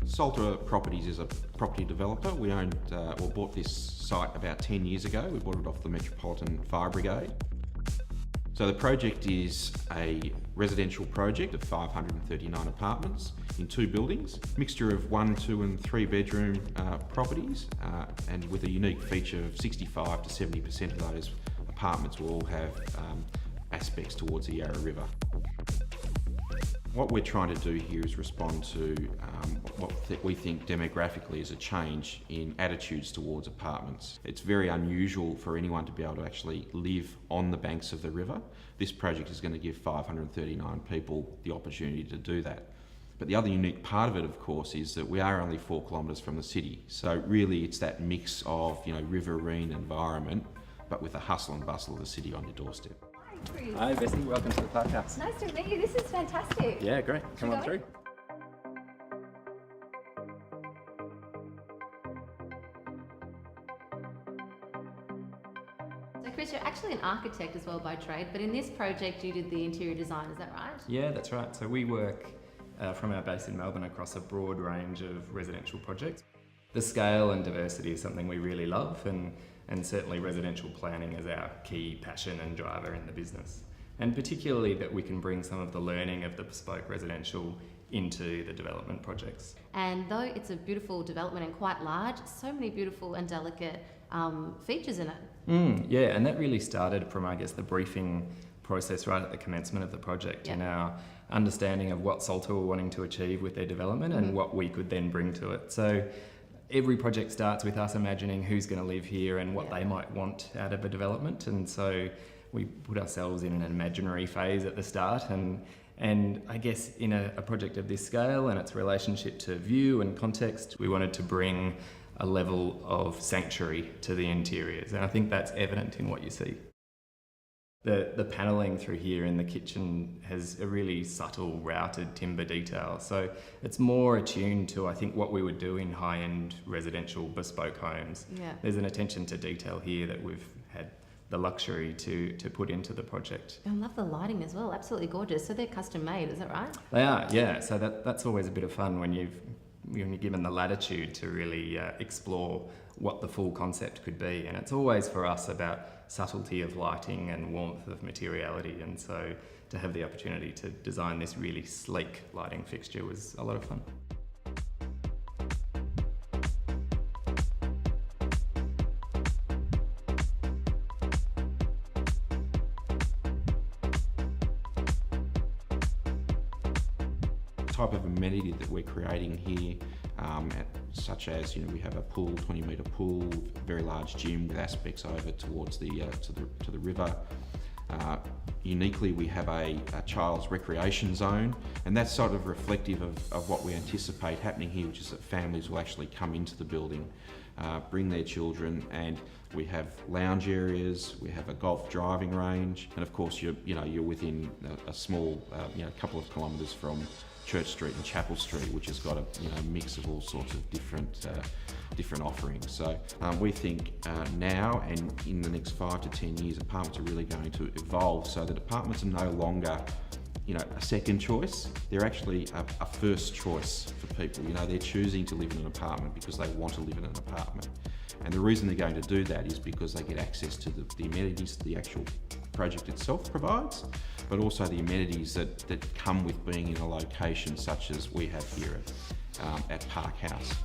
Salter Properties is a property developer. We bought this site about 10 years ago. We bought it off the Metropolitan Fire Brigade. So the project is a residential project of 539 apartments in 2 buildings, mixture of 1, 2 and 3 bedroom properties, and with a unique feature of 65 to 70% of those apartments will all have aspects towards the Yarra River. What we're trying to do here is respond to what we think demographically is a change in attitudes towards apartments. It's very unusual for anyone to be able to actually live on the banks of the river. This project is going to give 539 people the opportunity to do that. But the other unique part of it, of course, is that we are only 4 kilometres from the city. So really it's that mix of, riverine environment, but with the hustle and bustle of the city on your doorstep. Hi Bessie, welcome to the Parkhouse. Nice to meet you, this is fantastic. Yeah, great. Come on through. So Chris, you're actually an architect as well by trade, but in this project you did the interior design, is that right? Yeah, that's right. So we work from our base in Melbourne across a broad range of residential projects. The scale and diversity is something we really love, and certainly residential planning is our key passion and driver in the business. And particularly that we can bring some of the learning of the bespoke residential into the development projects. And though it's a beautiful development and quite large, so many beautiful and delicate features in it. Yeah, and that really started from, I guess, the briefing process right at the commencement of the project, and our understanding of what Salter were wanting to achieve with their development and what we could then bring to it. So every project starts with us imagining who's going to live here and what they might want out of a development, and so we put ourselves in an imaginary phase at the start, and I guess in a project of this scale and its relationship to view and context, we wanted to bring a level of sanctuary to the interiors, and I think that's evident in what you see. The panelling through here in the kitchen has a really subtle routed timber detail, so it's more attuned to, I think, what we would do in high-end residential bespoke homes. Yeah. There's an attention to detail here that we've had the luxury to put into the project. I love the lighting as well, absolutely gorgeous. So they're custom made, is that right? They are, yeah. So that's always a bit of fun when you're given the latitude to really explore what the full concept could be, and it's always for us about subtlety of lighting and warmth of materiality, and so to have the opportunity to design this really sleek lighting fixture was a lot of fun. The type of amenity that we're creating here, such as we have a pool, 20-metre pool, very large gym with aspects over towards the to the river. Uniquely, we have a child's recreation zone, and that's sort of reflective of what we anticipate happening here, which is that families will actually come into the building, bring their children, and we have lounge areas, we have a golf driving range, and of course you're within a small couple of kilometres from Church Street and Chapel Street, which has got a mix of all sorts of different offerings. So we think now and in the next 5 to 10 years, apartments are really going to evolve so that apartments are no longer a second choice. They're actually a first choice for people. They're choosing to live in an apartment because they want to live in an apartment. And the reason they're going to do that is because they get access to the amenities that the actual project itself provides, but also the amenities that come with being in a location such as we have here at Parkhouse.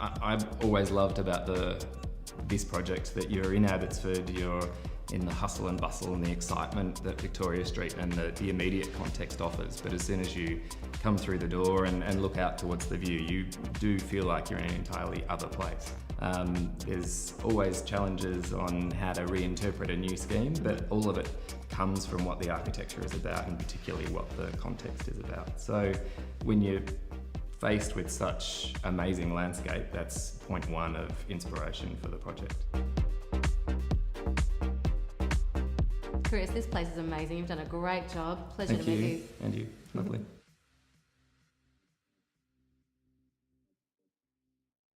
I've always loved about this project that you're in Abbotsford, you're in the hustle and bustle and the excitement that Victoria Street and the immediate context offers, but as soon as you come through the door and look out towards the view, you do feel like you're in an entirely other place. There's always challenges on how to reinterpret a new scheme, but all of it comes from what the architecture is about and particularly what the context is about. So when you're faced with such amazing landscape, that's point one of inspiration for the project. Chris, this place is amazing. You've done a great job. Pleasure to meet you. And you. Lovely.